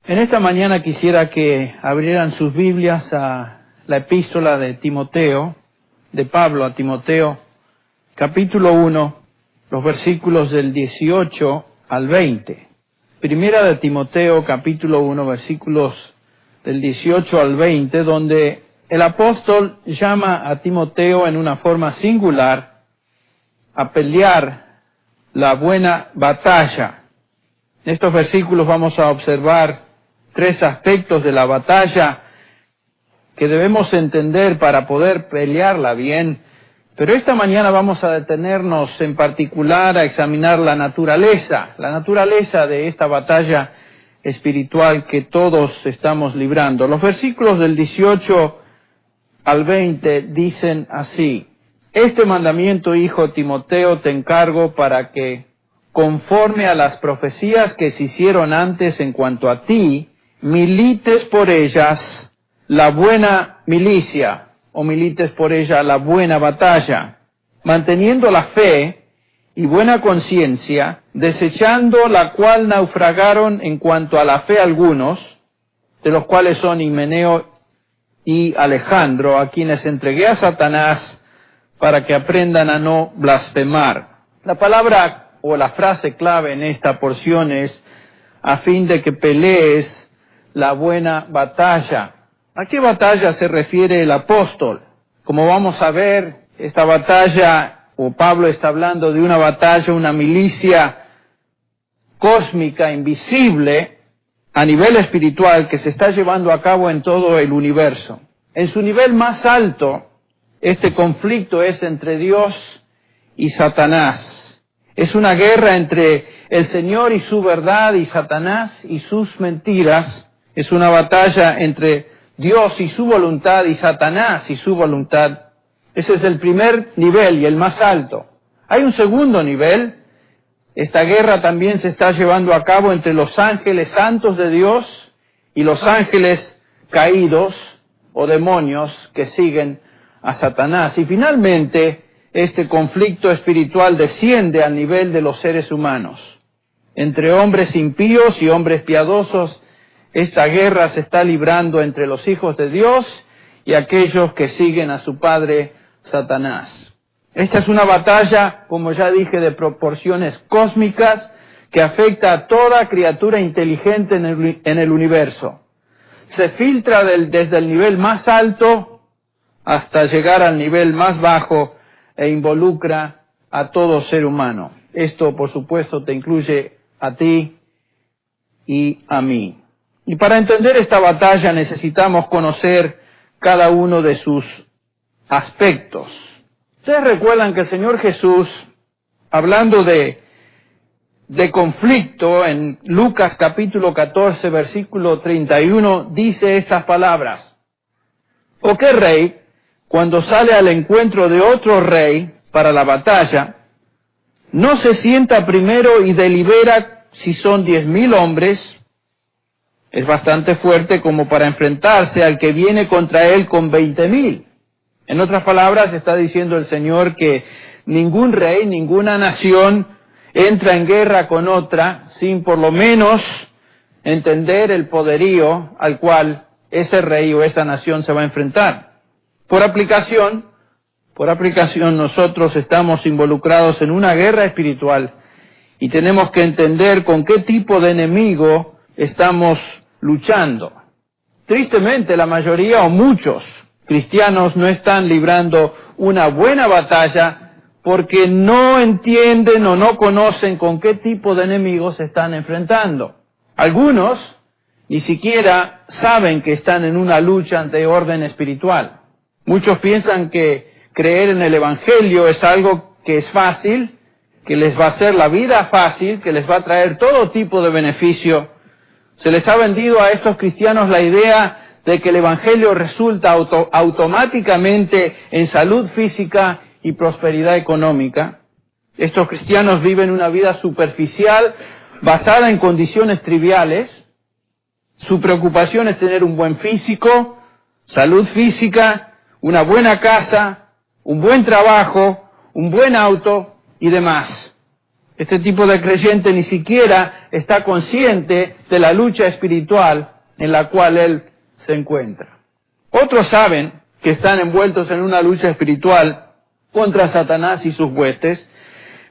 En esta mañana quisiera que abrieran sus Biblias a la epístola de Timoteo, de Pablo a Timoteo, capítulo 1, los versículos del 18 al 20. Primera de Timoteo, capítulo 1, versículos del 18 al 20, donde el apóstol llama a Timoteo en una forma singular a pelear la buena batalla. En estos versículos vamos a observar tres aspectos de la batalla que debemos entender para poder pelearla bien, pero esta mañana vamos a detenernos en particular a examinar la naturaleza de esta batalla espiritual que todos estamos librando. Los versículos del 18 al 20 dicen así: Este mandamiento, hijo Timoteo, te encargo para que, conforme a las profecías que se hicieron antes en cuanto a ti, milites por ellas la buena milicia, o milites por ella la buena batalla, manteniendo la fe y buena conciencia, desechando la cual naufragaron en cuanto a la fe algunos, de los cuales son Himeneo y Alejandro, a quienes entregué a Satanás para que aprendan a no blasfemar. La palabra o la frase clave en esta porción es: a fin de que pelees la buena batalla. ¿A qué batalla se refiere el apóstol? Como vamos a ver, esta batalla, o Pablo está hablando de una batalla, una milicia cósmica, invisible, a nivel espiritual, que se está llevando a cabo en todo el universo. En su nivel más alto, este conflicto es entre Dios y Satanás. Es una guerra entre el Señor y su verdad y Satanás y sus mentiras. Es una batalla entre Dios y su voluntad y Satanás y su voluntad. Ese es el primer nivel y el más alto. Hay un segundo nivel. Esta guerra también se está llevando a cabo entre los ángeles santos de Dios y los ángeles caídos o demonios que siguen a Satanás. Y finalmente, este conflicto espiritual desciende al nivel de los seres humanos. Entre hombres impíos y hombres piadosos, esta guerra se está librando entre los hijos de Dios y aquellos que siguen a su padre Satanás. Esta es una batalla, como ya dije, de proporciones cósmicas que afecta a toda criatura inteligente en el universo. Se filtra desde el nivel más alto hasta llegar al nivel más bajo e involucra a todo ser humano. Esto, por supuesto, te incluye a ti y a mí. Y para entender esta batalla necesitamos conocer cada uno de sus aspectos. Ustedes recuerdan que el Señor Jesús, hablando de conflicto, en Lucas capítulo 14, versículo 31, dice estas palabras: ¿O qué rey, cuando sale al encuentro de otro rey para la batalla, no se sienta primero y delibera si son 10,000 hombres? Es bastante fuerte como para enfrentarse al que viene contra él con 20,000. En otras palabras, está diciendo el Señor que ningún rey, ninguna nación entra en guerra con otra sin por lo menos entender el poderío al cual ese rey o esa nación se va a enfrentar. Por aplicación, nosotros estamos involucrados en una guerra espiritual y tenemos que entender con qué tipo de enemigo estamos luchando. Tristemente, la mayoría o muchos cristianos no están librando una buena batalla porque no entienden o no conocen con qué tipo de enemigos se están enfrentando. Algunos ni siquiera saben que están en una lucha ante orden espiritual. Muchos piensan que creer en el Evangelio es algo que es fácil, que les va a hacer la vida fácil, que les va a traer todo tipo de beneficio. Se les ha vendido a estos cristianos la idea de que el Evangelio resulta automáticamente en salud física y prosperidad económica. Estos cristianos viven una vida superficial basada en condiciones triviales. Su preocupación es tener un buen físico, salud física, una buena casa, un buen trabajo, un buen auto y demás. Este tipo de creyente ni siquiera está consciente de la lucha espiritual en la cual él se encuentra. Otros saben que están envueltos en una lucha espiritual contra Satanás y sus huestes,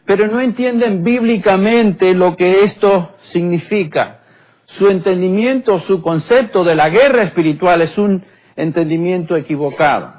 pero no entienden bíblicamente lo que esto significa. Su entendimiento, su concepto de la guerra espiritual es un entendimiento equivocado.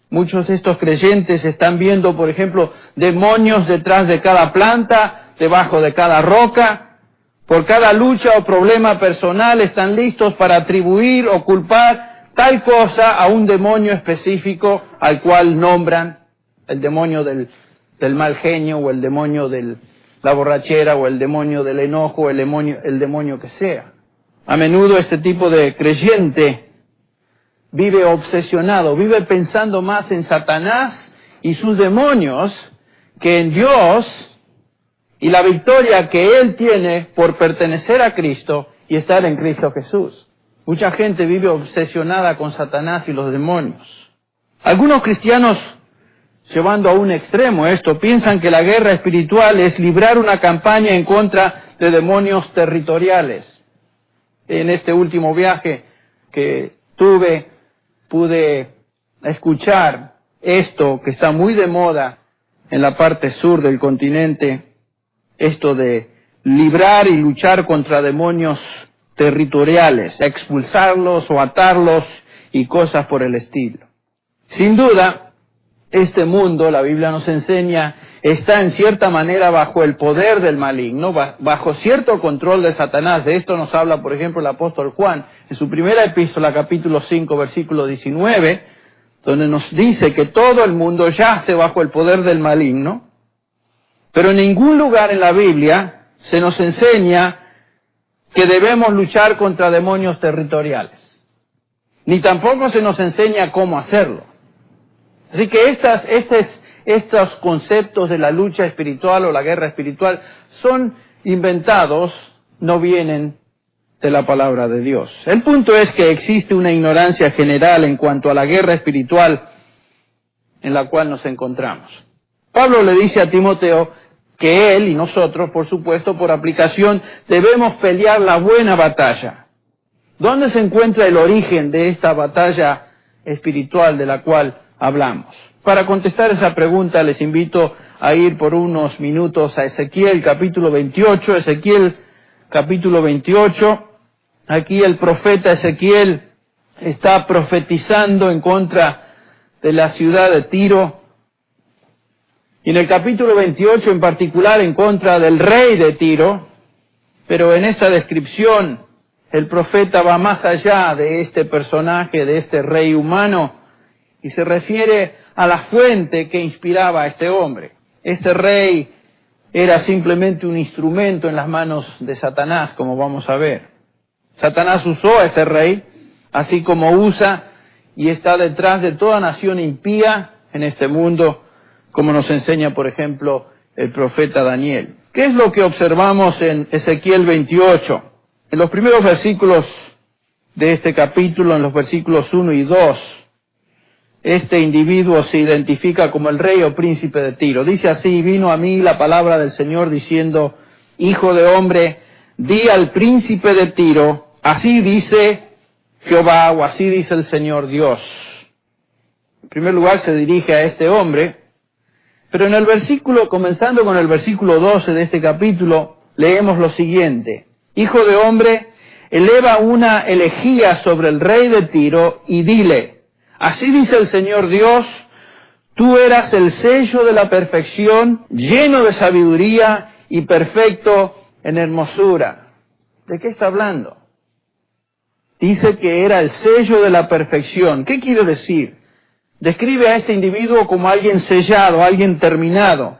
Muchos de estos creyentes están viendo, por ejemplo, demonios detrás de cada planta, debajo de cada roca. Por cada lucha o problema personal están listos para atribuir o culpar tal cosa a un demonio específico al cual nombran el demonio del mal genio, o el demonio de la borrachera, o el demonio del enojo, el demonio que sea. A menudo este tipo de creyente vive obsesionado, vive pensando más en Satanás y sus demonios que en Dios y la victoria que él tiene por pertenecer a Cristo y estar en Cristo Jesús. Mucha gente vive obsesionada con Satanás y los demonios. Algunos cristianos, llevando a un extremo esto, piensan que la guerra espiritual es librar una campaña en contra de demonios territoriales. En este último viaje que tuve, pude escuchar esto que está muy de moda en la parte sur del continente, esto de librar y luchar contra demonios territoriales, expulsarlos o atarlos y cosas por el estilo. Sin duda, este mundo, la Biblia nos enseña, está en cierta manera bajo el poder del maligno, bajo cierto control de Satanás. De esto nos habla, por ejemplo, el apóstol Juan en su primera epístola, capítulo 5, versículo 19, donde nos dice que todo el mundo yace bajo el poder del maligno, pero en ningún lugar en la Biblia se nos enseña que debemos luchar contra demonios territoriales, ni tampoco se nos enseña cómo hacerlo. Así que estos conceptos de la lucha espiritual o la guerra espiritual son inventados, no vienen de la palabra de Dios. El punto es que existe una ignorancia general en cuanto a la guerra espiritual en la cual nos encontramos. Pablo le dice a Timoteo que él y nosotros, por supuesto, por aplicación, debemos pelear la buena batalla. ¿Dónde se encuentra el origen de esta batalla espiritual de la cual hablamos? Para contestar esa pregunta les invito a ir por unos minutos a Ezequiel capítulo 28. Ezequiel capítulo 28. Aquí el profeta Ezequiel está profetizando en contra de la ciudad de Tiro. Y en el capítulo 28 en particular en contra del rey de Tiro. Pero en esta descripción el profeta va más allá de este personaje, de este rey humano, y se refiere a la fuente que inspiraba a este hombre. Este rey era simplemente un instrumento en las manos de Satanás, como vamos a ver. Satanás usó a ese rey, así como usa y está detrás de toda nación impía en este mundo, como nos enseña, por ejemplo, el profeta Daniel. ¿Qué es lo que observamos en Ezequiel 28? En los primeros versículos de este capítulo, en los versículos 1 y 2, este individuo se identifica como el rey o príncipe de Tiro. Dice así: vino a mí la palabra del Señor diciendo, hijo de hombre, di al príncipe de Tiro, así dice Jehová, o así dice el Señor Dios. En primer lugar se dirige a este hombre, pero en el versículo, comenzando con el versículo 12 de este capítulo, leemos lo siguiente: hijo de hombre, eleva una elegía sobre el rey de Tiro y dile, así dice el Señor Dios, tú eras el sello de la perfección, lleno de sabiduría y perfecto en hermosura. ¿De qué está hablando? Dice que era el sello de la perfección. ¿Qué quiere decir? Describe a este individuo como alguien sellado, alguien terminado.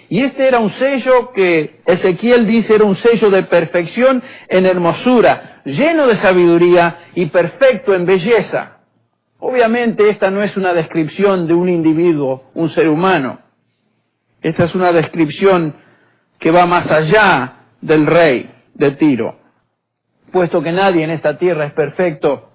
Y este era un sello que Ezequiel dice era un sello de perfección en hermosura, lleno de sabiduría y perfecto en belleza. Obviamente esta no es una descripción de un individuo, un ser humano. Esta es una descripción que va más allá del rey de Tiro, puesto que nadie en esta tierra es perfecto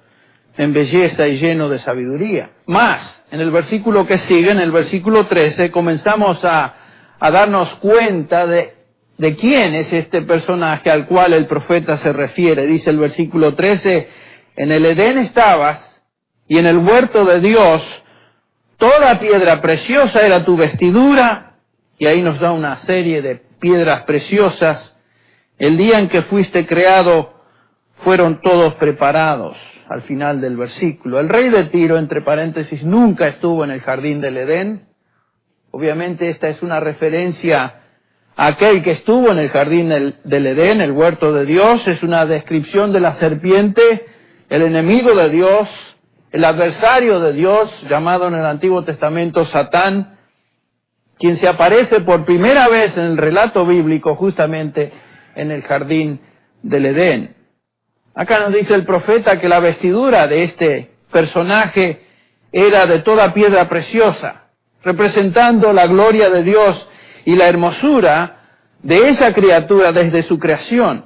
en belleza y lleno de sabiduría. Más, en el versículo que sigue, en el versículo 13, comenzamos a darnos cuenta de de quién es este personaje al cual el profeta se refiere. Dice el versículo 13, en el Edén estabas, y en el huerto de Dios, toda piedra preciosa era tu vestidura, y ahí nos da una serie de piedras preciosas. El día en que fuiste creado, fueron todos preparados, al final del versículo. El rey de Tiro, entre paréntesis, nunca estuvo en el jardín del Edén. Obviamente esta es una referencia a aquel que estuvo en el jardín del Edén, el huerto de Dios. Es una descripción de la serpiente, el enemigo de Dios, el adversario de Dios, llamado en el Antiguo Testamento Satán, quien se aparece por primera vez en el relato bíblico justamente en el jardín del Edén. Acá nos dice el profeta que la vestidura de este personaje era de toda piedra preciosa, representando la gloria de Dios y la hermosura de esa criatura desde su creación.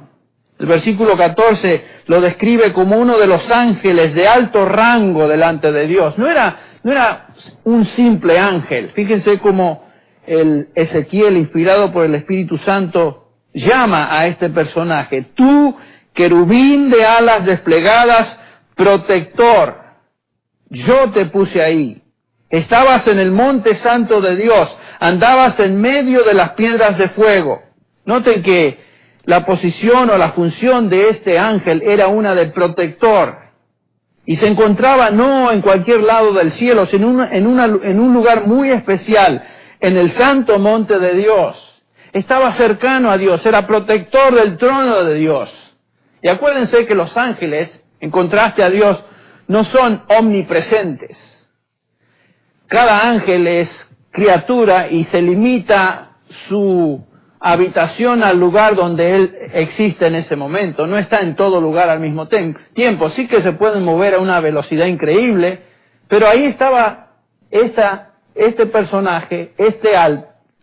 El versículo 14 lo describe como uno de los ángeles de alto rango delante de Dios. No era un simple ángel. Fíjense cómo el Ezequiel, inspirado por el Espíritu Santo, llama a este personaje: tú, querubín de alas desplegadas, protector, yo te puse ahí. Estabas en el monte santo de Dios, andabas en medio de las piedras de fuego. Noten que la posición o la función de este ángel era una de protector. Y se encontraba no en cualquier lado del cielo, sino en un lugar muy especial, en el santo monte de Dios. Estaba cercano a Dios, era protector del trono de Dios. Y acuérdense que los ángeles, en contraste a Dios, no son omnipresentes. Cada ángel es criatura y se limita su habitación al lugar donde él existe en ese momento. No está en todo lugar al mismo tiempo. Sí que se pueden mover a una velocidad increíble, pero ahí estaba este personaje, este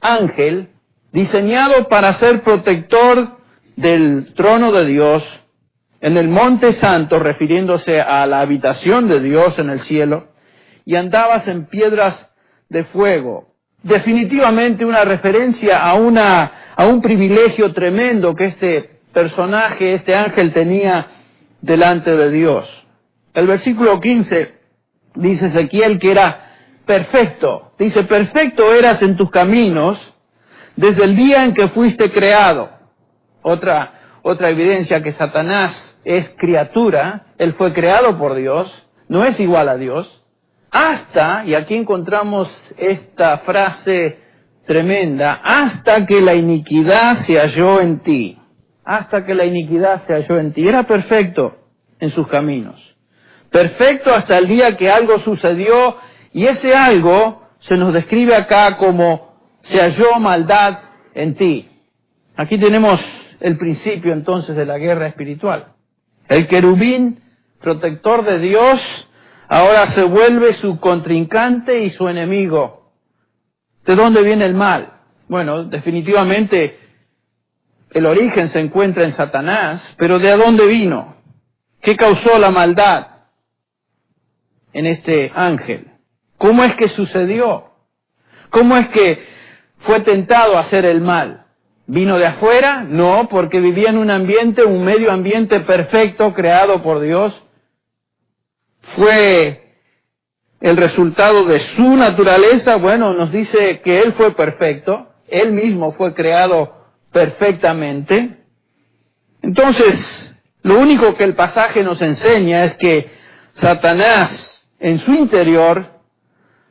ángel, diseñado para ser protector del trono de Dios, en el monte santo, refiriéndose a la habitación de Dios en el cielo, y andabas en piedras de fuego. Definitivamente una referencia a un privilegio tremendo que este personaje, este ángel tenía delante de Dios. El versículo 15 dice Ezequiel que era perfecto. Dice, perfecto eras en tus caminos desde el día en que fuiste creado. Otra evidencia que Satanás es criatura, él fue creado por Dios, no es igual a Dios, hasta, y aquí encontramos esta frase tremenda, hasta que la iniquidad se halló en ti. Hasta que la iniquidad se halló en ti. Era perfecto en sus caminos. Perfecto hasta el día que algo sucedió, y ese algo se nos describe acá como se halló maldad en ti. Aquí tenemos el principio entonces de la guerra espiritual. El querubín protector de Dios ahora se vuelve su contrincante y su enemigo. ¿De dónde viene el mal? Bueno, definitivamente el origen se encuentra en Satanás, pero ¿de dónde vino? ¿Qué causó la maldad en este ángel? ¿Cómo es que sucedió? ¿Cómo es que fue tentado a hacer el mal? ¿Vino de afuera? No, porque vivía en un medio ambiente perfecto creado por Dios. ¿Fue el resultado de su naturaleza? Bueno, nos dice que Él fue perfecto, Él mismo fue creado perfectamente. Entonces, lo único que el pasaje nos enseña es que Satanás, en su interior,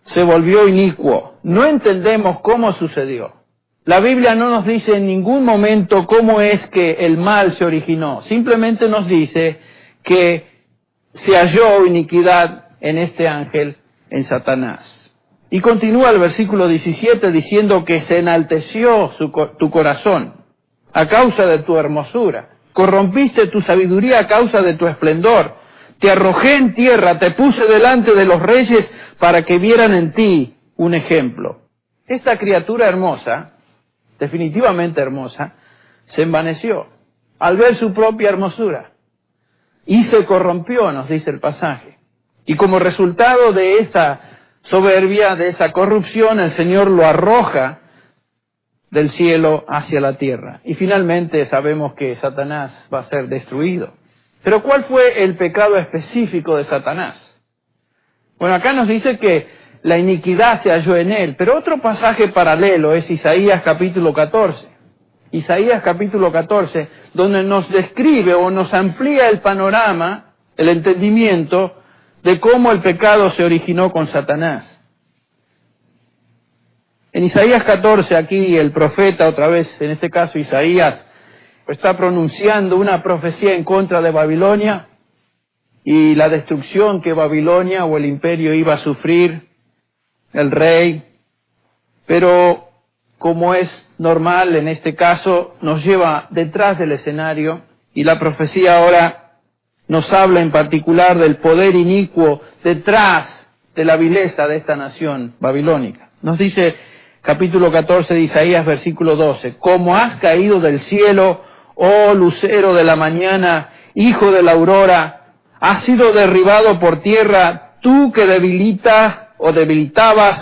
se volvió inicuo. No entendemos cómo sucedió. La Biblia no nos dice en ningún momento cómo es que el mal se originó. Simplemente nos dice que se halló iniquidad en este ángel, en Satanás. Y continúa el versículo 17 diciendo que se enalteció tu corazón a causa de tu hermosura. Corrompiste tu sabiduría a causa de tu esplendor. Te arrojé en tierra, te puse delante de los reyes para que vieran en ti un ejemplo. Esta criatura hermosa, definitivamente hermosa, se envaneció al ver su propia hermosura y se corrompió, nos dice el pasaje. Y como resultado de esa soberbia, de esa corrupción, el Señor lo arroja del cielo hacia la tierra. Y finalmente sabemos que Satanás va a ser destruido. Pero ¿cuál fue el pecado específico de Satanás? Bueno, acá nos dice que la iniquidad se halló en él, pero otro pasaje paralelo es Isaías capítulo 14. Isaías capítulo 14, donde nos describe o nos amplía el panorama, el entendimiento de cómo el pecado se originó con Satanás. En Isaías 14, aquí el profeta, otra vez, en este caso Isaías, está pronunciando una profecía en contra de Babilonia y la destrucción que Babilonia o el imperio iba a sufrir, el rey, pero como es normal en este caso, nos lleva detrás del escenario y la profecía ahora nos habla en particular del poder inicuo detrás de la vileza de esta nación babilónica. Nos dice capítulo 14 de Isaías, versículo 12, como has caído del cielo, oh lucero de la mañana, hijo de la aurora, has sido derribado por tierra, tú que debilitabas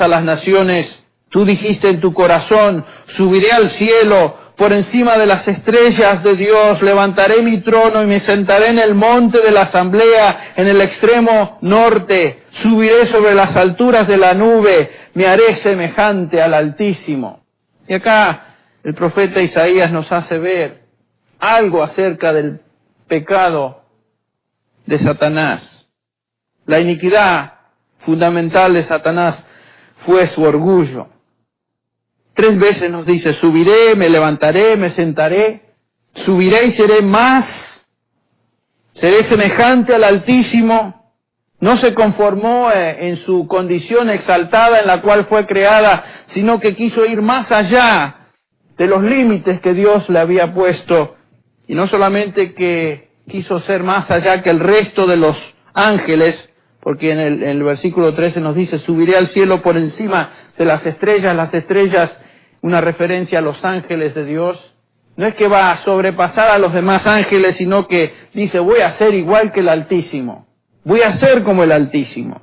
a las naciones. Tú dijiste en tu corazón, subiré al cielo, por encima de las estrellas de Dios, levantaré mi trono y me sentaré en el monte de la asamblea, en el extremo norte, subiré sobre las alturas de la nube, me haré semejante al Altísimo. Y acá el profeta Isaías nos hace ver algo acerca del pecado de Satanás. La iniquidad fundamental de Satanás fue su orgullo. 3 veces nos dice, subiré, me levantaré, me sentaré, subiré y seré más, seré semejante al Altísimo. No se conformó en su condición exaltada en la cual fue creada, sino que quiso ir más allá de los límites que Dios le había puesto. Y no solamente que quiso ser más allá que el resto de los ángeles, porque en el versículo 13 nos dice, subiré al cielo por encima de las estrellas, una referencia a los ángeles de Dios. No es que va a sobrepasar a los demás ángeles, sino que dice, voy a ser igual que el Altísimo, voy a ser como el Altísimo.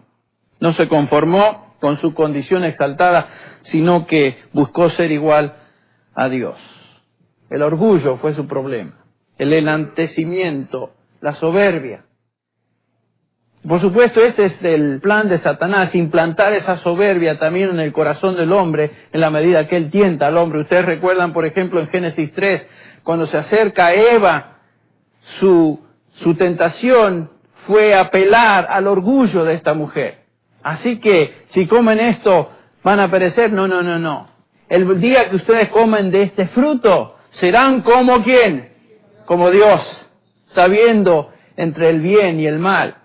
No se conformó con su condición exaltada, sino que buscó ser igual a Dios. El orgullo fue su problema, el enaltecimiento, la soberbia. Por supuesto, este es el plan de Satanás, implantar esa soberbia también en el corazón del hombre en la medida que él tienta al hombre. Ustedes recuerdan, por ejemplo, en Génesis 3, cuando se acerca a Eva, su tentación fue apelar al orgullo de esta mujer. Así que, si comen esto, van a perecer. No. El día que ustedes comen de este fruto, serán como ¿quién? Como Dios, sabiendo entre el bien y el mal.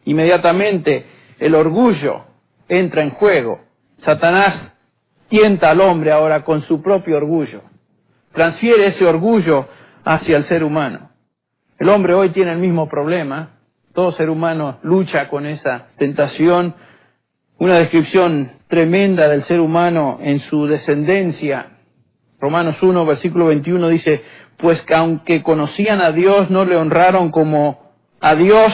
Inmediatamente el orgullo entra en juego. Satanás tienta al hombre ahora con su propio orgullo. Transfiere ese orgullo hacia el ser humano. El hombre hoy tiene el mismo problema. Todo ser humano lucha con esa tentación. Una descripción tremenda del ser humano en su descendencia. Romanos 1, versículo 21 dice, pues que aunque conocían a Dios, no le honraron como a Dios,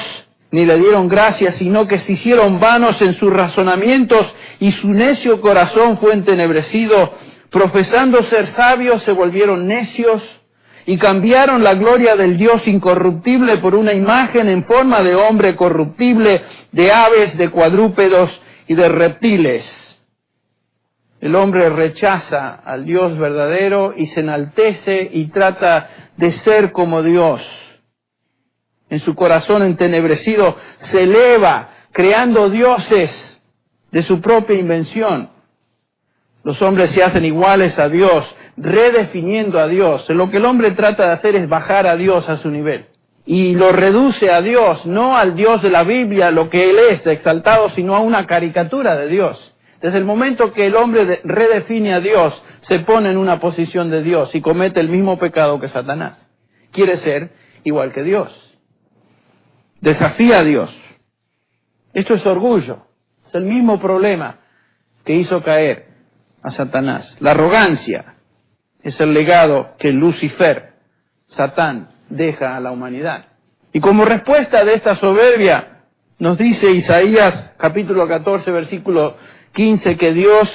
ni le dieron gracias, sino que se hicieron vanos en sus razonamientos y su necio corazón fue entenebrecido. Profesando ser sabios, se volvieron necios y cambiaron la gloria del Dios incorruptible por una imagen en forma de hombre corruptible, de aves, de cuadrúpedos y de reptiles. El hombre rechaza al Dios verdadero y se enaltece y trata de ser como Dios. En su corazón entenebrecido se eleva, creando dioses de su propia invención. Los hombres se hacen iguales a Dios, redefiniendo a Dios. Lo que el hombre trata de hacer es bajar a Dios a su nivel. Y lo reduce a Dios, no al Dios de la Biblia, lo que Él es, exaltado, sino a una caricatura de Dios. Desde el momento que el hombre redefine a Dios, se pone en una posición de Dios y comete el mismo pecado que Satanás. Quiere ser igual que Dios. Desafía a Dios. Esto es orgullo. Es el mismo problema que hizo caer a Satanás. La arrogancia es el legado que Lucifer, Satán, deja a la humanidad. Y como respuesta de esta soberbia, nos dice Isaías capítulo 14, versículo 15, que Dios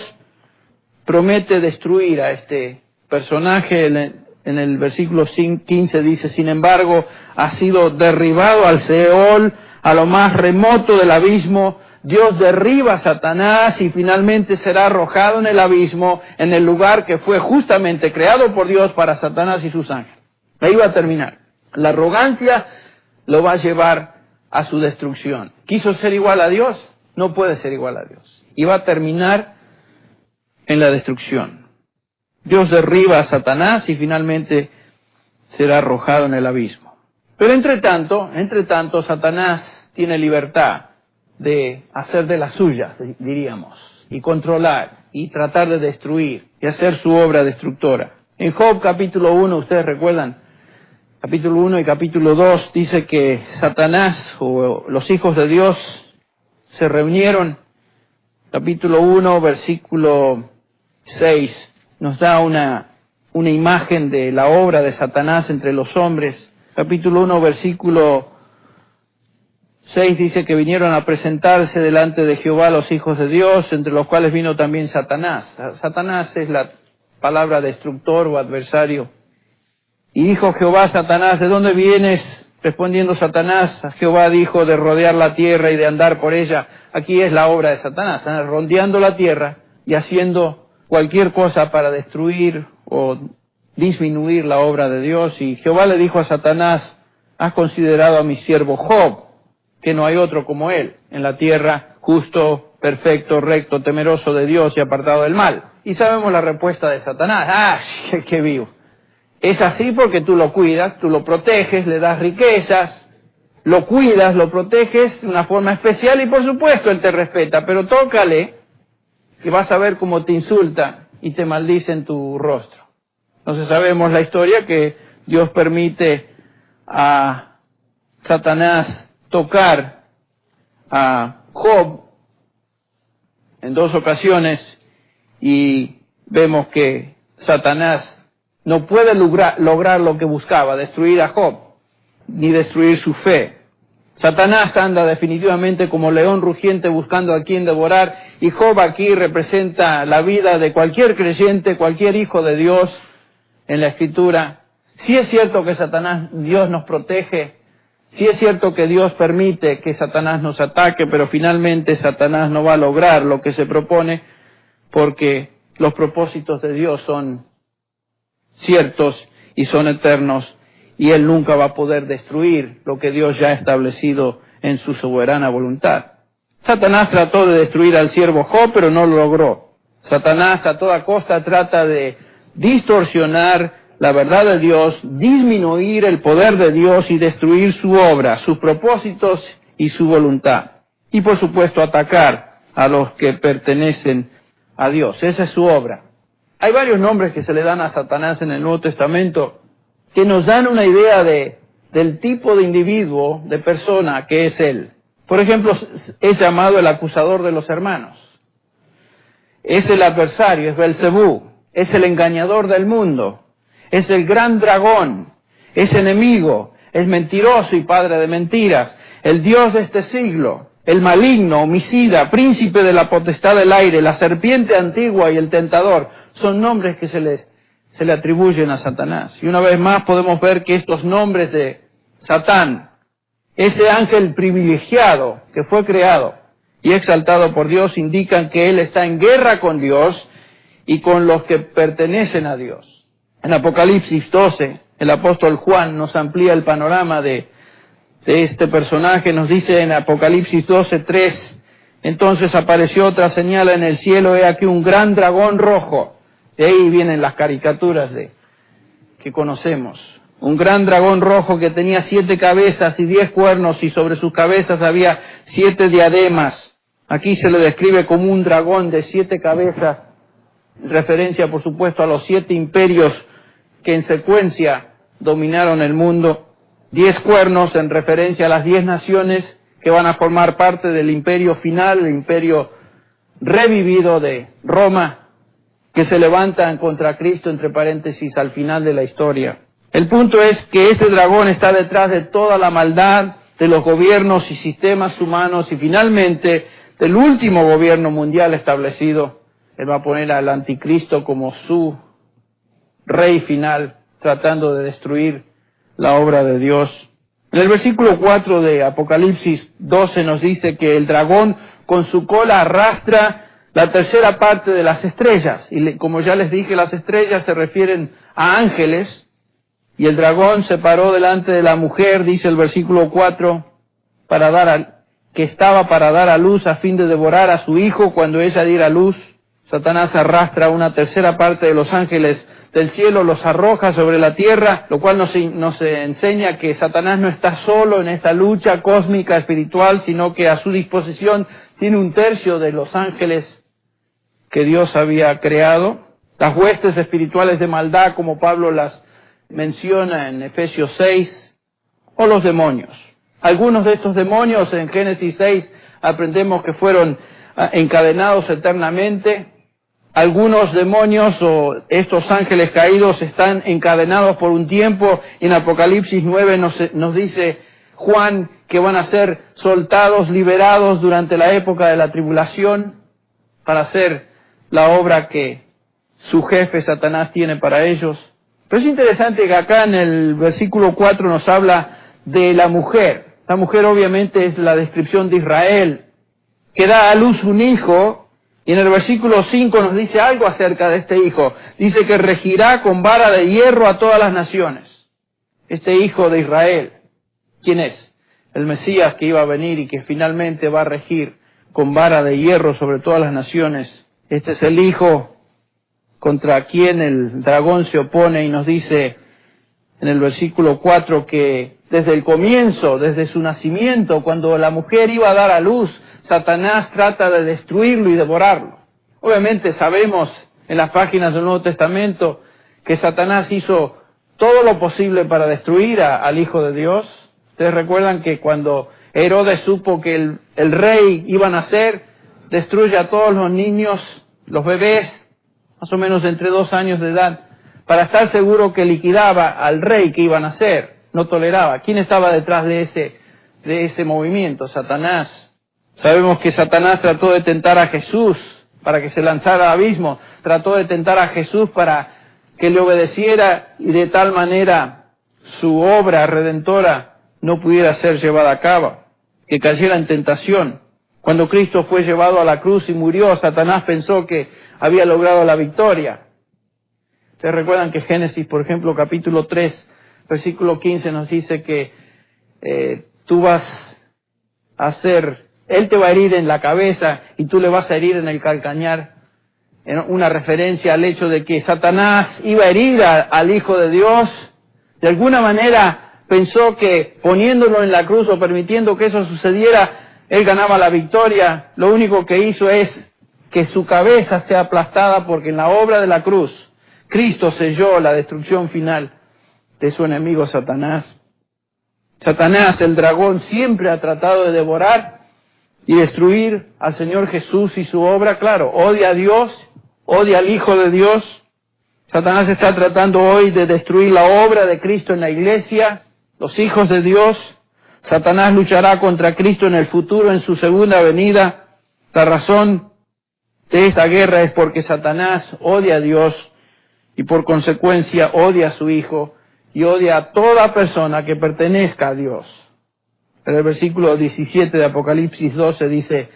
promete destruir a este personaje en el versículo 15 dice, sin embargo, ha sido derribado al Seol, a lo más remoto del abismo. Dios derriba a Satanás y finalmente será arrojado en el abismo, en el lugar que fue justamente creado por Dios para Satanás y sus ángeles. Ahí va a terminar. La arrogancia lo va a llevar a su destrucción. ¿Quiso ser igual a Dios? No puede ser igual a Dios. Y va a terminar en la destrucción. Dios derriba a Satanás y finalmente será arrojado en el abismo. Pero entre tanto, Satanás tiene libertad de hacer de las suyas, diríamos, y controlar, y tratar de destruir, y hacer su obra destructora. En Job capítulo 1, ustedes recuerdan, capítulo 1 y capítulo 2, dice que Satanás o los hijos de Dios se reunieron. Capítulo 1, versículo 6, nos da una imagen de la obra de Satanás entre los hombres. Capítulo 1, versículo 6 dice que vinieron a presentarse delante de Jehová los hijos de Dios, entre los cuales vino también Satanás. Satanás es la palabra destructor o adversario. Y dijo Jehová a Satanás, ¿de dónde vienes? Respondiendo Satanás, a Jehová dijo, de rodear la tierra y de andar por ella. Aquí es la obra de Satanás, rondeando la tierra y haciendo cualquier cosa para destruir o disminuir la obra de Dios. Y Jehová le dijo a Satanás, ¿has considerado a mi siervo Job, que no hay otro como él en la tierra, justo, perfecto, recto, temeroso de Dios y apartado del mal? Y sabemos la respuesta de Satanás, qué vivo. Es así porque tú lo cuidas, tú lo proteges, le das riquezas, lo cuidas, lo proteges de una forma especial y por supuesto él te respeta, pero tócale que vas a ver cómo te insulta y te maldice en tu rostro. Entonces sabemos la historia que Dios permite a Satanás tocar a Job en 2 ocasiones y vemos que Satanás no puede lograr lo que buscaba, destruir a Job, ni destruir su fe. Satanás anda definitivamente como león rugiente buscando a quien devorar, y Job aquí representa la vida de cualquier creyente, cualquier hijo de Dios en la Escritura. Sí es cierto que Dios nos protege, sí es cierto que Dios permite que Satanás nos ataque, pero finalmente Satanás no va a lograr lo que se propone, porque los propósitos de Dios son ciertos y son eternos, y Él nunca va a poder destruir lo que Dios ya ha establecido en su soberana voluntad. Satanás trató de destruir al siervo Job, pero no lo logró. Satanás a toda costa trata de distorsionar la verdad de Dios, disminuir el poder de Dios y destruir su obra, sus propósitos y su voluntad. Y por supuesto atacar a los que pertenecen a Dios. Esa es su obra. Hay varios nombres que se le dan a Satanás en el Nuevo Testamento que nos dan una idea del tipo de individuo, de persona que es él. Por ejemplo, es llamado el acusador de los hermanos. Es el adversario, es Belcebú, es el engañador del mundo, es el gran dragón, es enemigo, es mentiroso y padre de mentiras, el Dios de este siglo, el maligno, homicida, príncipe de la potestad del aire, la serpiente antigua y el tentador, son nombres que se le atribuyen a Satanás. Y una vez más podemos ver que estos nombres de Satán, ese ángel privilegiado que fue creado y exaltado por Dios, indican que él está en guerra con Dios y con los que pertenecen a Dios. En Apocalipsis 12, el apóstol Juan nos amplía el panorama de este personaje. Nos dice en Apocalipsis 12:3, entonces apareció otra señal en el cielo, he aquí un gran dragón rojo. De ahí vienen las caricaturas que conocemos. Un gran dragón rojo que tenía 7 cabezas y 10 cuernos, y sobre sus cabezas había 7 diademas. Aquí se le describe como un dragón de 7 cabezas, en referencia por supuesto a los 7 imperios que en secuencia dominaron el mundo. 10 cuernos en referencia a las 10 naciones que van a formar parte del imperio final, el imperio revivido de Roma, que se levantan contra Cristo, entre paréntesis, al final de la historia. El punto es que este dragón está detrás de toda la maldad de los gobiernos y sistemas humanos, y finalmente del último gobierno mundial establecido. Él va a poner al anticristo como su rey final tratando de destruir la obra de Dios. En el versículo 4 de Apocalipsis 12 nos dice que el dragón con su cola arrastra la tercera parte de las estrellas. Y como ya les dije, las estrellas se refieren a ángeles. Y el dragón se paró delante de la mujer, dice el versículo 4, que estaba para dar a luz a fin de devorar a su hijo cuando ella diera luz. Satanás arrastra una tercera parte de los ángeles del cielo, los arroja sobre la tierra, lo cual nos enseña que Satanás no está solo en esta lucha cósmica espiritual, sino que a su disposición tiene un tercio de los ángeles que Dios había creado. Las huestes espirituales de maldad, como Pablo las menciona en Efesios 6, o los demonios. Algunos de estos demonios en Génesis 6 aprendemos que fueron encadenados eternamente. Algunos demonios o estos ángeles caídos están encadenados por un tiempo. En Apocalipsis 9 nos dice Juan que van a ser soltados, liberados durante la época de la tribulación para hacer la obra que su jefe Satanás tiene para ellos. Pero es interesante que acá en el versículo 4 nos habla de la mujer. La mujer obviamente es la descripción de Israel, que da a luz un hijo. Y en el versículo 5 nos dice algo acerca de este hijo. Dice que regirá con vara de hierro a todas las naciones. Este hijo de Israel, ¿quién es? El Mesías que iba a venir y que finalmente va a regir con vara de hierro sobre todas las naciones. Este es el hijo contra quien el dragón se opone y nos dice en el versículo 4 que desde el comienzo, desde su nacimiento, cuando la mujer iba a dar a luz, Satanás trata de destruirlo y devorarlo. Obviamente sabemos en las páginas del Nuevo Testamento que Satanás hizo todo lo posible para destruir al Hijo de Dios. Ustedes recuerdan que cuando Herodes supo que el rey iba a nacer, destruye a todos los niños, los bebés, más o menos entre 2 años de edad, para estar seguro que liquidaba al rey que iba a nacer, no toleraba. ¿Quién estaba detrás de ese movimiento? Satanás. Sabemos que Satanás trató de tentar a Jesús para que se lanzara al abismo, trató de tentar a Jesús para que le obedeciera y de tal manera su obra redentora no pudiera ser llevada a cabo, que cayera en tentación. Cuando Cristo fue llevado a la cruz y murió, Satanás pensó que había logrado la victoria. Ustedes recuerdan que Génesis, por ejemplo, capítulo 3, versículo 15 nos dice que tú vas a hacer, él te va a herir en la cabeza y tú le vas a herir en el calcañar, en una referencia al hecho de que Satanás iba a herir al Hijo de Dios. De alguna manera pensó que poniéndolo en la cruz o permitiendo que eso sucediera, él ganaba la victoria. Lo único que hizo es que su cabeza sea aplastada, porque en la obra de la cruz Cristo selló la destrucción final de su enemigo Satanás. Satanás, el dragón, siempre ha tratado de devorar y destruir al Señor Jesús y su obra. Claro, odia a Dios, odia al Hijo de Dios. Satanás está tratando hoy de destruir la obra de Cristo en la iglesia, los hijos de Dios. Satanás luchará contra Cristo en el futuro, en su segunda venida. La razón de esta guerra es porque Satanás odia a Dios y por consecuencia odia a su Hijo y odia a toda persona que pertenezca a Dios. En el versículo 17 de Apocalipsis 12 dice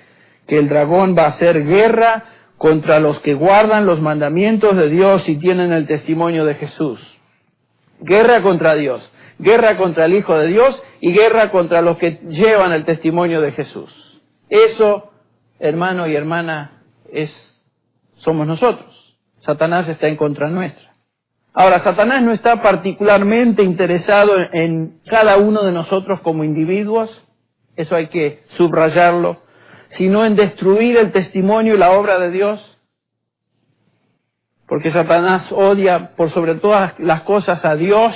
que el dragón va a hacer guerra contra los que guardan los mandamientos de Dios y tienen el testimonio de Jesús. Guerra contra Dios, guerra contra el Hijo de Dios y guerra contra los que llevan el testimonio de Jesús. Eso, hermano y hermana, somos nosotros. Satanás está en contra nuestra. Ahora, Satanás no está particularmente interesado en cada uno de nosotros como individuos, eso hay que subrayarlo, sino en destruir el testimonio y la obra de Dios. Porque Satanás odia por sobre todas las cosas a Dios.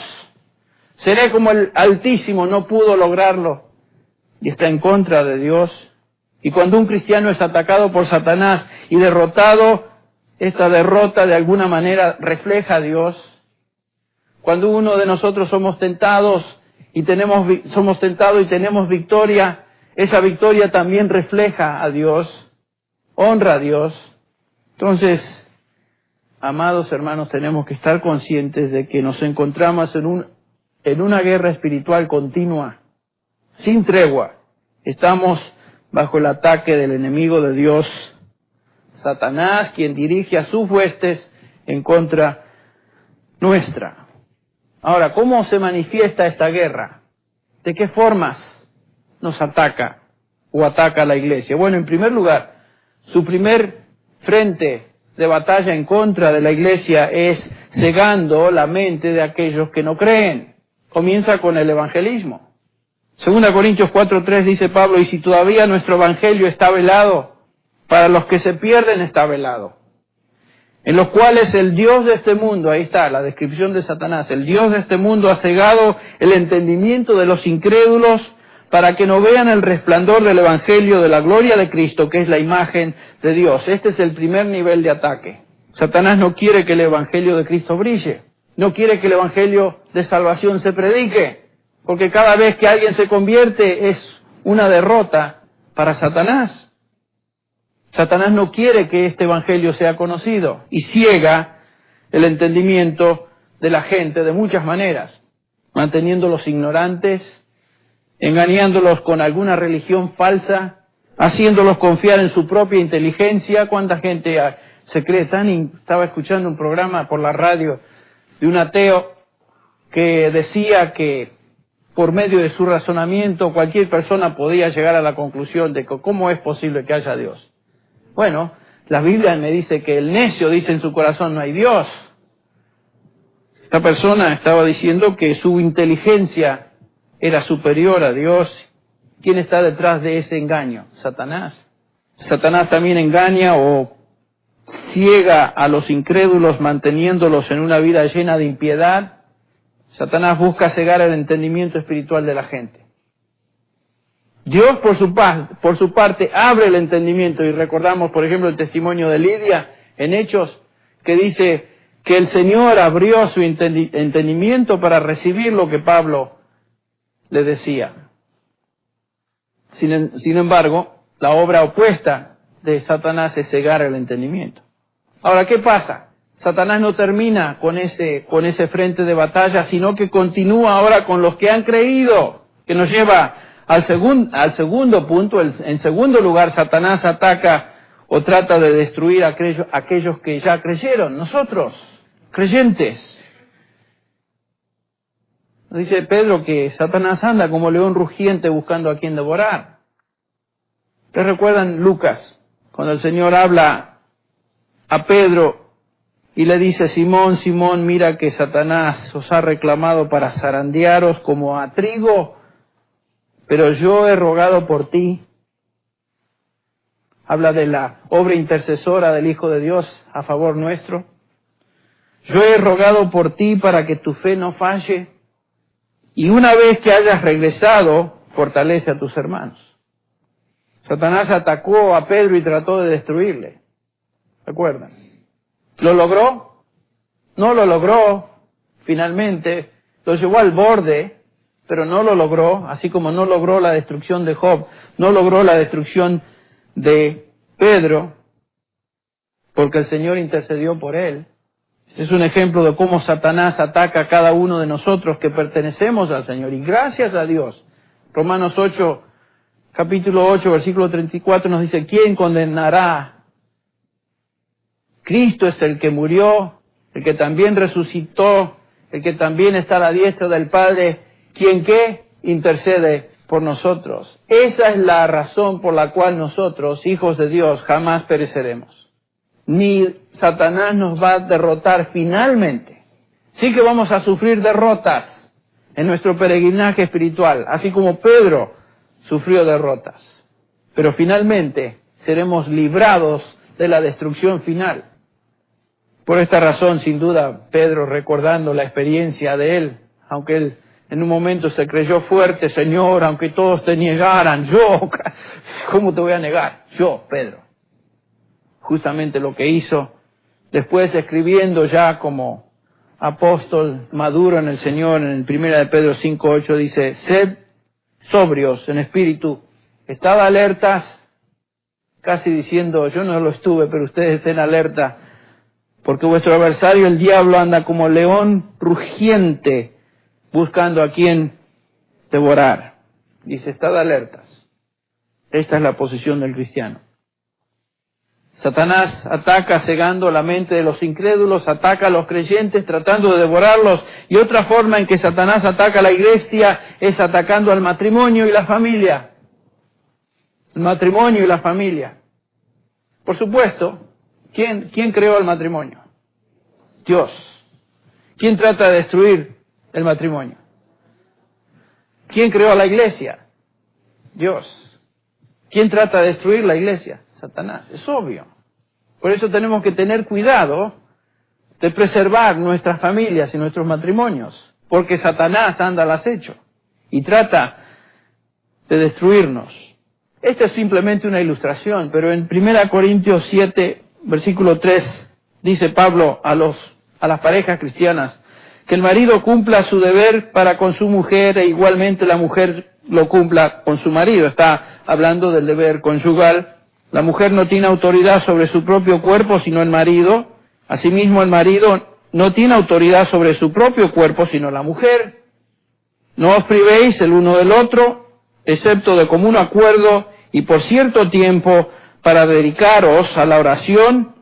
Seré como el Altísimo, no pudo lograrlo y está en contra de Dios. Y cuando un cristiano es atacado por Satanás y derrotado, esta derrota de alguna manera refleja a Dios. Cuando uno de nosotros somos tentados y tenemos victoria, esa victoria también refleja a Dios, honra a Dios. Entonces, amados hermanos, tenemos que estar conscientes de que nos encontramos en una guerra espiritual continua, sin tregua. Estamos bajo el ataque del enemigo de Dios, Satanás, quien dirige a sus huestes en contra nuestra. Ahora, ¿cómo se manifiesta esta guerra? ¿De qué formas nos ataca o ataca a la iglesia? Bueno, en primer lugar, su primer frente de batalla en contra de la iglesia es cegando la mente de aquellos que no creen. Comienza con el evangelismo. 2 Corintios 4:3 dice Pablo, y si todavía nuestro evangelio está velado, para los que se pierden está velado, en los cuales el Dios de este mundo, ahí está la descripción de Satanás, el Dios de este mundo ha cegado el entendimiento de los incrédulos para que no vean el resplandor del evangelio de la gloria de Cristo, que es la imagen de Dios. Este es el primer nivel de ataque. Satanás no quiere que el evangelio de Cristo brille, no quiere que el evangelio de salvación se predique, porque cada vez que alguien se convierte es una derrota para Satanás. Satanás no quiere que este evangelio sea conocido y ciega el entendimiento de la gente de muchas maneras, manteniéndolos ignorantes, engañándolos con alguna religión falsa, haciéndolos confiar en su propia inteligencia. ¿Cuánta gente se cree Estaba escuchando un programa por la radio de un ateo que decía que por medio de su razonamiento cualquier persona podía llegar a la conclusión de que cómo es posible que haya Dios. Bueno, la Biblia me dice que el necio dice en su corazón no hay Dios. Esta persona estaba diciendo que su inteligencia era superior a Dios. ¿Quién está detrás de ese engaño? Satanás. Satanás también engaña o ciega a los incrédulos manteniéndolos en una vida llena de impiedad. Satanás busca cegar el entendimiento espiritual de la gente. Dios, por su parte, abre el entendimiento, y recordamos, por ejemplo, el testimonio de Lidia en Hechos, que dice que el Señor abrió su entendimiento para recibir lo que Pablo le decía. Sin embargo, la obra opuesta de Satanás es cegar el entendimiento. Ahora, ¿qué pasa? Satanás no termina con ese frente de batalla, sino que continúa ahora con los que han creído, que nos lleva al segundo punto. En segundo lugar, Satanás ataca o trata de destruir a aquellos que ya creyeron, nosotros, creyentes. Dice Pedro que Satanás anda como león rugiente buscando a quien devorar. ¿Ustedes recuerdan Lucas, cuando el Señor habla a Pedro y le dice, Simón, Simón, mira que Satanás os ha reclamado para zarandearos como a trigo, pero yo he rogado por ti? Habla de la obra intercesora del Hijo de Dios a favor nuestro. Yo he rogado por ti para que tu fe no falle, y una vez que hayas regresado, fortalece a tus hermanos. Satanás atacó a Pedro y trató de destruirle. ¿Recuerdan? ¿Lo logró? No lo logró. Finalmente lo llevó al borde, pero no lo logró, así como no logró la destrucción de Job, no logró la destrucción de Pedro, porque el Señor intercedió por él. Este es un ejemplo de cómo Satanás ataca a cada uno de nosotros que pertenecemos al Señor. Y gracias a Dios, Romanos 8, capítulo 8, versículo 34 nos dice, ¿quién condenará? Cristo es el que murió, el que también resucitó, el que también está a la diestra del Padre, quien ¿qué? Intercede por nosotros. Esa es la razón por la cual nosotros, hijos de Dios, jamás pereceremos. Ni Satanás nos va a derrotar finalmente. Sí que vamos a sufrir derrotas en nuestro peregrinaje espiritual, así como Pedro sufrió derrotas. Pero finalmente seremos librados de la destrucción final. Por esta razón, sin duda, Pedro, recordando la experiencia de él, aunque él en un momento se creyó fuerte, Señor, aunque todos te negaran, yo, ¿cómo te voy a negar? Yo, Pedro. Justamente lo que hizo, después escribiendo ya como apóstol maduro en el Señor, en 1 de Pedro 5:8 dice, sed sobrios en espíritu, estad alertas, casi diciendo, yo no lo estuve, pero ustedes estén alerta, Porque vuestro adversario, el diablo, anda como león rugiente, buscando a quien devorar. Dice, estad alertas. Esta es la posición del cristiano. Satanás ataca cegando la mente de los incrédulos, ataca a los creyentes tratando de devorarlos, y otra forma en que Satanás ataca a la iglesia es atacando al matrimonio y la familia. El matrimonio y la familia. Por supuesto, ¿quién creó el matrimonio? Dios. ¿Quién trata de destruir el matrimonio? ¿Quién creó a la iglesia? Dios. ¿Quién trata de destruir la iglesia? Satanás. Es obvio. Por eso tenemos que tener cuidado de preservar nuestras familias y nuestros matrimonios, porque Satanás anda al acecho y trata de destruirnos. Esta es simplemente una ilustración, pero en 1 Corintios 7, versículo 3, dice Pablo a las parejas cristianas, que el marido cumpla su deber para con su mujer e igualmente la mujer lo cumpla con su marido. Está hablando del deber conyugal. La mujer no tiene autoridad sobre su propio cuerpo, sino el marido. Asimismo, el marido no tiene autoridad sobre su propio cuerpo, sino la mujer. No os privéis el uno del otro, excepto de común acuerdo y por cierto tiempo, para dedicaros a la oración,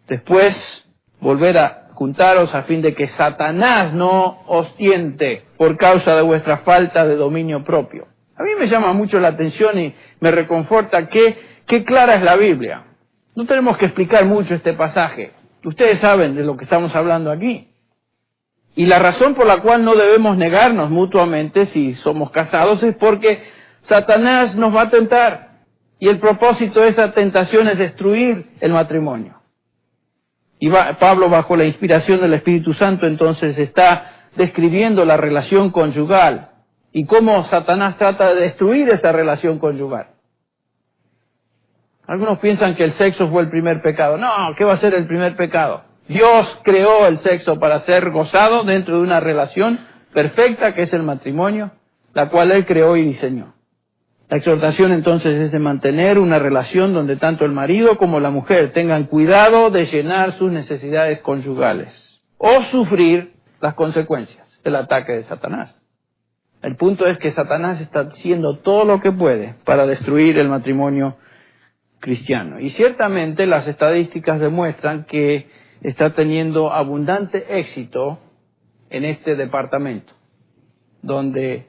después volver a juntaros a fin de que Satanás no os tiente por causa de vuestra falta de dominio propio. A mí me llama mucho la atención y me reconforta qué clara es la Biblia. No tenemos que explicar mucho este pasaje. Ustedes saben de lo que estamos hablando aquí. Y la razón por la cual no debemos negarnos mutuamente si somos casados es porque Satanás nos va a tentar. Y el propósito de esa tentación es destruir el matrimonio. Y Pablo, bajo la inspiración del Espíritu Santo, entonces está describiendo la relación conyugal y cómo Satanás trata de destruir esa relación conyugal. Algunos piensan que el sexo fue el primer pecado. No, ¿qué va a ser el primer pecado? Dios creó el sexo para ser gozado dentro de una relación perfecta que es el matrimonio, la cual Él creó y diseñó. La exhortación entonces es de mantener una relación donde tanto el marido como la mujer tengan cuidado de llenar sus necesidades conyugales o sufrir las consecuencias del ataque de Satanás. El punto es que Satanás está haciendo todo lo que puede para destruir el matrimonio cristiano. Y ciertamente las estadísticas demuestran que está teniendo abundante éxito en este departamento, donde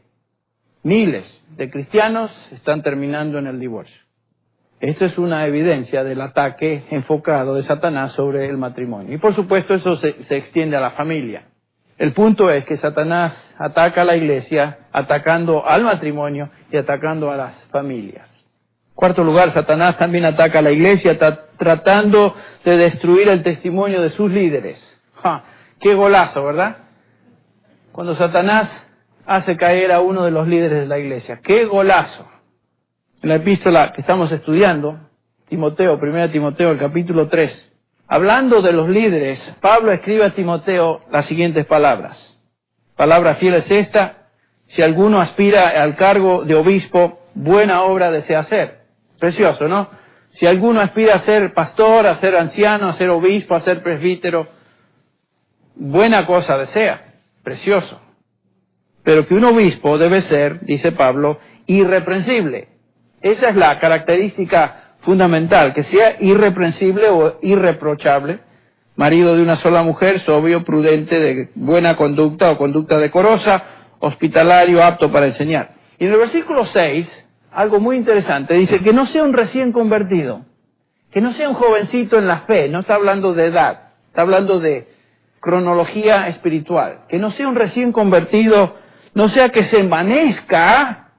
miles de cristianos están terminando en el divorcio. Esto es una evidencia del ataque enfocado de Satanás sobre el matrimonio. Y por supuesto eso se extiende a la familia. El punto es que Satanás ataca a la iglesia, atacando al matrimonio y atacando a las familias. Cuarto lugar, Satanás también ataca a la iglesia tratando de destruir el testimonio de sus líderes. ¡Qué golazo!, ¿verdad? Cuando Satanás hace caer a uno de los líderes de la iglesia. ¡Qué golazo! En la epístola que estamos estudiando, Timoteo, 1 Timoteo, el capítulo 3, hablando de los líderes, Pablo escribe a Timoteo las siguientes palabras. Palabra fiel es esta: si alguno aspira al cargo de obispo, buena obra desea hacer. Precioso, ¿no? Si alguno aspira a ser pastor, a ser anciano, a ser obispo, a ser presbítero, buena cosa desea. Precioso. Pero que un obispo debe ser, dice Pablo, irreprensible. Esa es la característica fundamental, que sea irreprensible o irreprochable, marido de una sola mujer, sobrio, prudente, de buena conducta o conducta decorosa, hospitalario, apto para enseñar. Y en el versículo 6, algo muy interesante, dice que no sea un recién convertido, que no sea un jovencito en la fe, no está hablando de edad, está hablando de cronología espiritual, que no sea un recién convertido, no sea que se envanezca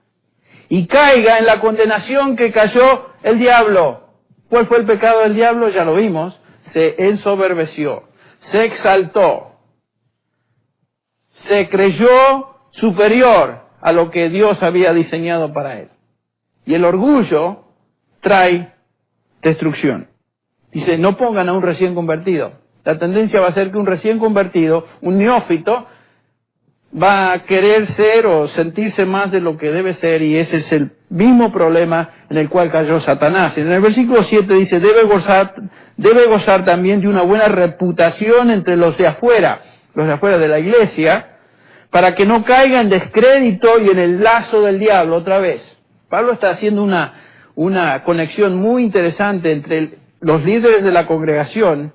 y caiga en la condenación que cayó el diablo. ¿Cuál fue el pecado del diablo? Ya lo vimos. Se ensoberbeció, se exaltó, se creyó superior a lo que Dios había diseñado para él. Y el orgullo trae destrucción. Dice, no pongan a un recién convertido. La tendencia va a ser que un recién convertido, un neófito, va a querer ser o sentirse más de lo que debe ser, y ese es el mismo problema en el cual cayó Satanás. En el versículo 7 dice, debe gozar también de una buena reputación entre los de afuera de la iglesia, para que no caiga en descrédito y en el lazo del diablo otra vez. Pablo está haciendo una conexión muy interesante entre los líderes de la congregación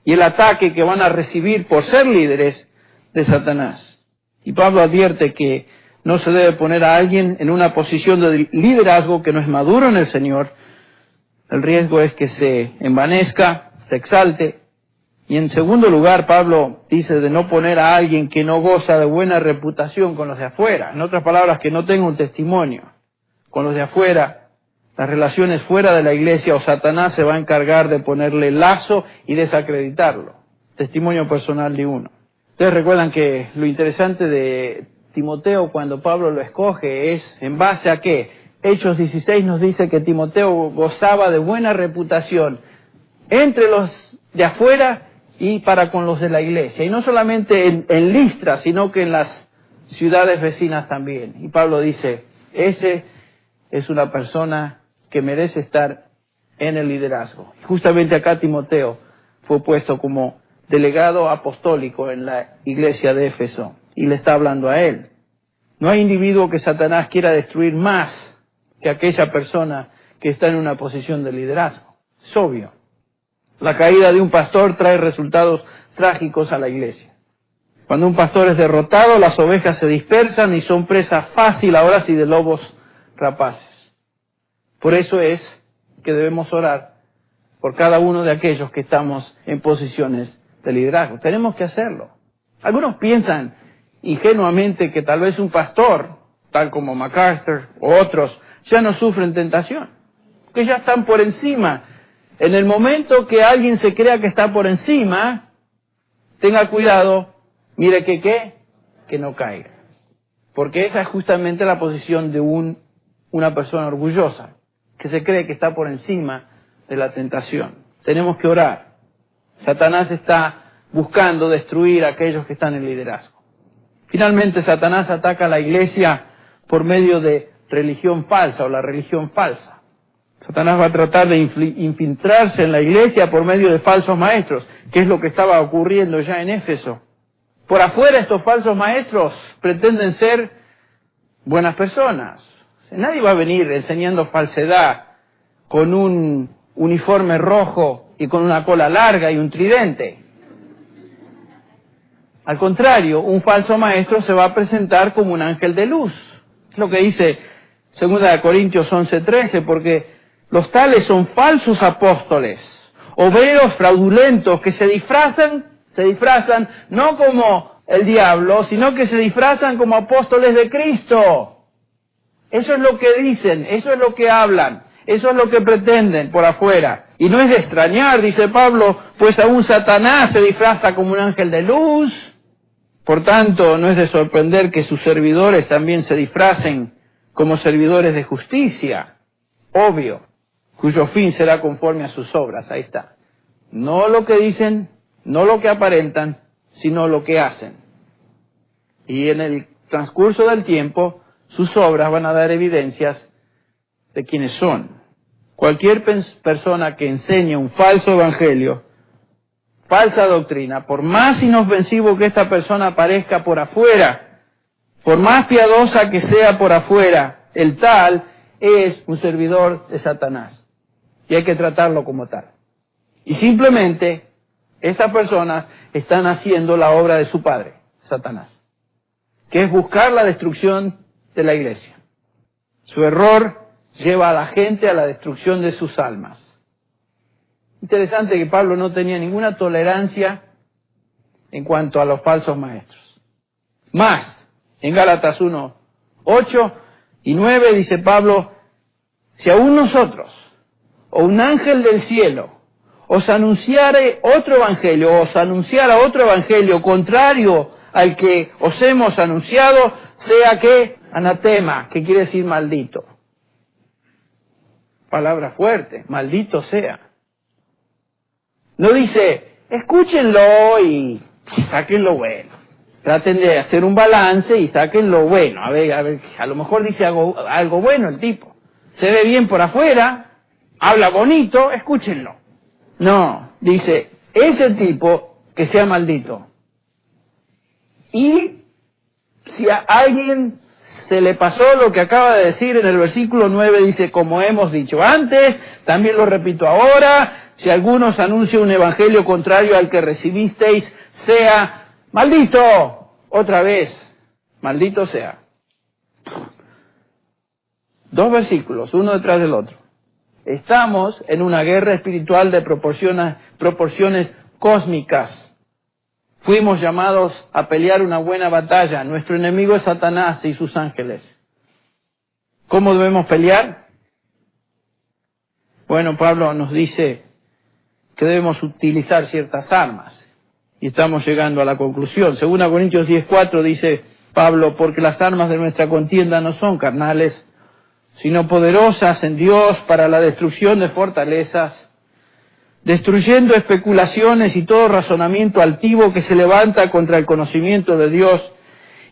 y el ataque que van a recibir por ser líderes de Satanás. Y Pablo advierte que no se debe poner a alguien en una posición de liderazgo que no es maduro en el Señor. El riesgo es que se envanezca, se exalte. Y en segundo lugar, Pablo dice de no poner a alguien que no goza de buena reputación con los de afuera. En otras palabras, que no tenga un testimonio con los de afuera, las relaciones fuera de la iglesia, o Satanás se va a encargar de ponerle lazo y desacreditarlo. Testimonio personal de uno. Ustedes recuerdan que lo interesante de Timoteo cuando Pablo lo escoge es en base a qué. Hechos 16 nos dice que Timoteo gozaba de buena reputación entre los de afuera y para con los de la iglesia. Y no solamente en Listra, sino que en las ciudades vecinas también. Y Pablo dice, ese es una persona que merece estar en el liderazgo. Y justamente acá Timoteo fue puesto como delegado apostólico en la iglesia de Éfeso. Y le está hablando a él. No hay individuo que Satanás quiera destruir más que aquella persona que está en una posición de liderazgo. Es obvio. La caída de un pastor trae resultados trágicos a la iglesia. Cuando un pastor es derrotado, las ovejas se dispersan y son presa fácil ahora sí de lobos rapaces. Por eso es que debemos orar por cada uno de aquellos que estamos en posiciones de liderazgo. Tenemos que hacerlo. Algunos piensan ingenuamente que tal vez un pastor, tal como MacArthur o otros, ya no sufren tentación, que ya están por encima. En el momento que alguien se crea que está por encima, tenga cuidado, mire que no caiga. Porque esa es justamente la posición de una persona orgullosa, que se cree que está por encima de la tentación. Tenemos que orar. Satanás está buscando destruir a aquellos que están en liderazgo. Finalmente, Satanás ataca a la iglesia por medio de religión falsa o la religión falsa. Satanás va a tratar de infiltrarse en la iglesia por medio de falsos maestros, que es lo que estaba ocurriendo ya en Éfeso. Por afuera estos falsos maestros pretenden ser buenas personas. Nadie va a venir enseñando falsedad con un uniforme rojo y con una cola larga y un tridente. Al contrario, un falso maestro se va a presentar como un ángel de luz. Es lo que dice 2 Corintios 11:13, porque los tales son falsos apóstoles, obreros fraudulentos que se disfrazan no como el diablo, sino que se disfrazan como apóstoles de Cristo. Eso es lo que dicen, eso es lo que hablan, eso es lo que pretenden por afuera. Y no es de extrañar, dice Pablo, pues aún Satanás se disfraza como un ángel de luz. Por tanto, no es de sorprender que sus servidores también se disfracen como servidores de justicia, obvio, cuyo fin será conforme a sus obras. Ahí está. No lo que dicen, no lo que aparentan, sino lo que hacen. Y en el transcurso del tiempo, sus obras van a dar evidencias de quiénes son. Cualquier persona que enseñe un falso evangelio, falsa doctrina, por más inofensivo que esta persona parezca por afuera, por más piadosa que sea por afuera, el tal es un servidor de Satanás. Y hay que tratarlo como tal. Y simplemente, estas personas están haciendo la obra de su padre, Satanás, que es buscar la destrucción de la iglesia. Su error lleva a la gente a la destrucción de sus almas. Interesante que Pablo no tenía ninguna tolerancia en cuanto a los falsos maestros. Más, en Gálatas 1:8 y 9 dice Pablo, si aún nosotros, o un ángel del cielo, os anunciara otro evangelio contrario al que os hemos anunciado, sea que anatema, que quiere decir maldito. Palabra fuerte, maldito sea. No dice, escúchenlo y saquen lo bueno. Traten de hacer un balance y saquen lo bueno. A ver, a lo mejor dice algo bueno el tipo. se ve bien por afuera, habla bonito, escúchenlo. No, dice, ese tipo que sea maldito. Y si a alguien se le pasó lo que acaba de decir en el versículo 9, dice, como hemos dicho antes, también lo repito ahora, si alguno os anuncia un evangelio contrario al que recibisteis, sea maldito. Otra vez, maldito sea. Dos versículos, uno detrás del otro. Estamos en una guerra espiritual de proporciones cósmicas. Fuimos llamados a pelear una buena batalla. Nuestro enemigo es Satanás y sus ángeles. ¿Cómo debemos pelear? Bueno, Pablo nos dice que debemos utilizar ciertas armas. Y estamos llegando a la conclusión. Según Corintios 10:4 dice Pablo, porque las armas de nuestra contienda no son carnales, sino poderosas en Dios para la destrucción de fortalezas, destruyendo especulaciones y todo razonamiento altivo que se levanta contra el conocimiento de Dios,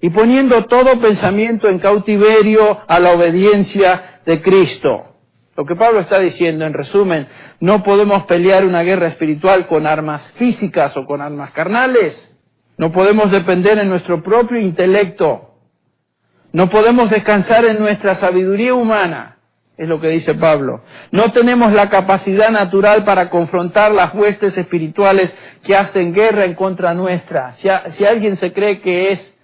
y poniendo todo pensamiento en cautiverio a la obediencia de Cristo. Lo que Pablo está diciendo, en resumen, no podemos pelear una guerra espiritual con armas físicas o con armas carnales. No podemos depender en nuestro propio intelecto. No podemos descansar en nuestra sabiduría humana. Es lo que dice Pablo. No tenemos la capacidad natural para confrontar las huestes espirituales que hacen guerra en contra nuestra. Si alguien se cree que es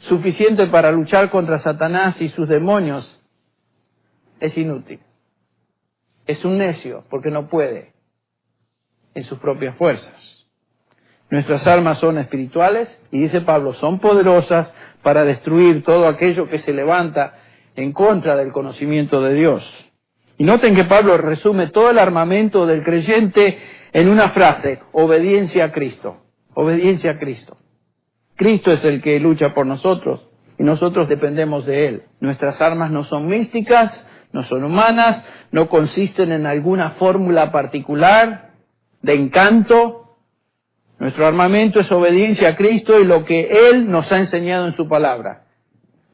suficiente para luchar contra Satanás y sus demonios, es inútil. Es un necio porque no puede en sus propias fuerzas. Nuestras armas son espirituales y dice Pablo, son poderosas para destruir todo aquello que se levanta en contra del conocimiento de Dios. Y noten que Pablo resume todo el armamento del creyente en una frase, obediencia a Cristo. Obediencia a Cristo. Cristo es el que lucha por nosotros y nosotros dependemos de Él. Nuestras armas no son místicas, no son humanas, no consisten en alguna fórmula particular de encanto. Nuestro armamento es obediencia a Cristo y lo que Él nos ha enseñado en su palabra.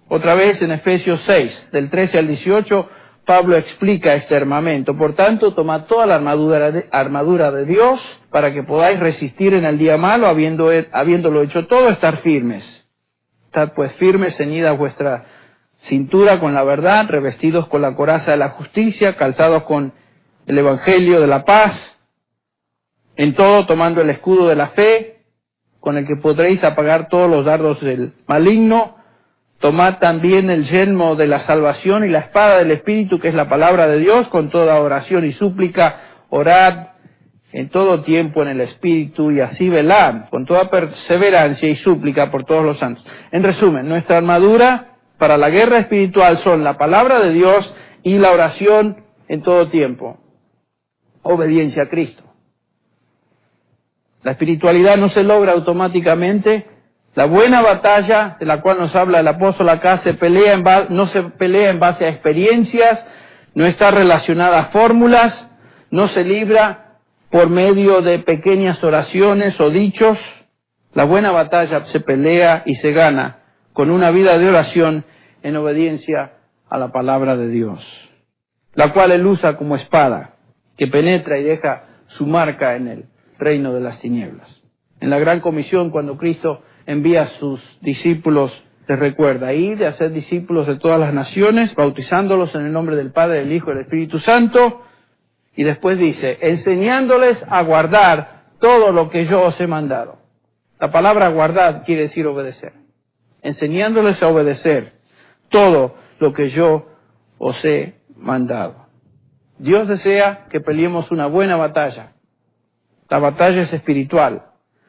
Otra vez en Efesios 6, del 13 al 18, Pablo explica este armamento. Por tanto, tomad toda la armadura de Dios para que podáis resistir en el día malo, habiéndolo hecho todo, estar firmes. Estad pues firmes, ceñida vuestra cintura con la verdad, revestidos con la coraza de la justicia, calzados con el evangelio de la paz, en todo tomando el escudo de la fe, con el que podréis apagar todos los dardos del maligno. Tomad también el yelmo de la salvación y la espada del Espíritu, que es la palabra de Dios, con toda oración y súplica, orad en todo tiempo en el Espíritu, y así velad, con toda perseverancia y súplica por todos los santos. En resumen, nuestra armadura para la guerra espiritual son la palabra de Dios y la oración en todo tiempo. Obediencia a Cristo. La espiritualidad no se logra automáticamente. La buena batalla de la cual nos habla el apóstol acá no se pelea en base a experiencias, no está relacionada a fórmulas, no se libra por medio de pequeñas oraciones o dichos. La buena batalla se pelea y se gana con una vida de oración en obediencia a la palabra de Dios, la cual Él usa como espada, que penetra y deja su marca en el reino de las tinieblas. En la gran comisión, cuando Cristo envía a sus discípulos, les recuerda, ir de hacer discípulos de todas las naciones, bautizándolos en el nombre del Padre, del Hijo y del Espíritu Santo, y después dice, enseñándoles a guardar todo lo que yo os he mandado. La palabra guardar quiere decir obedecer. Enseñándoles a obedecer todo lo que yo os he mandado. Dios desea que peleemos una buena batalla. La batalla es espiritual.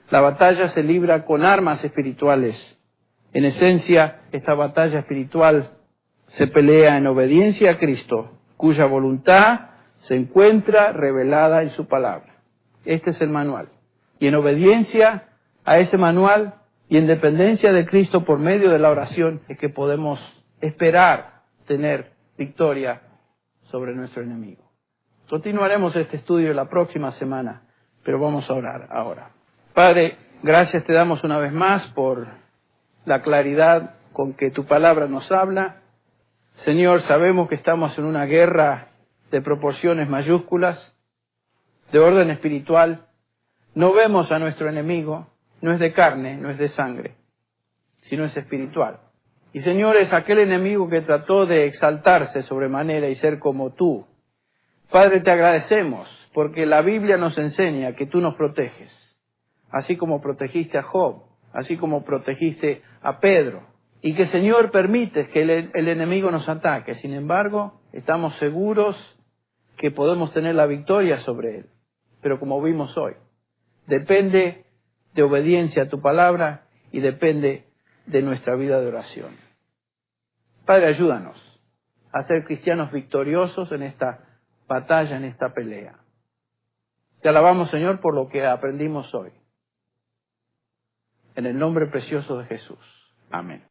La batalla se libra con armas espirituales. En esencia, esta batalla espiritual se pelea en obediencia a Cristo, cuya voluntad se encuentra revelada en su palabra. Este es el manual. Y en obediencia a ese manual y en dependencia de Cristo por medio de la oración es que podemos esperar tener victoria sobre nuestro enemigo. Continuaremos este estudio la próxima semana, pero vamos a orar ahora. Padre, gracias te damos una vez más por la claridad con que tu palabra nos habla. Señor, sabemos que estamos en una guerra de proporciones mayúsculas, de orden espiritual. No vemos a nuestro enemigo, no es de carne, no es de sangre, sino es espiritual. Y Señor, es aquel enemigo que trató de exaltarse sobremanera y ser como tú. Padre, te agradecemos porque la Biblia nos enseña que tú nos proteges, así como protegiste a Job, así como protegiste a Pedro, y que, Señor, permites que el enemigo nos ataque. Sin embargo, estamos seguros que podemos tener la victoria sobre él. Pero como vimos hoy, depende de obediencia a tu palabra y depende de nuestra vida de oración. Padre, ayúdanos a ser cristianos victoriosos en esta batalla, en esta pelea. Te alabamos, Señor, por lo que aprendimos hoy. En el nombre precioso de Jesús. Amén.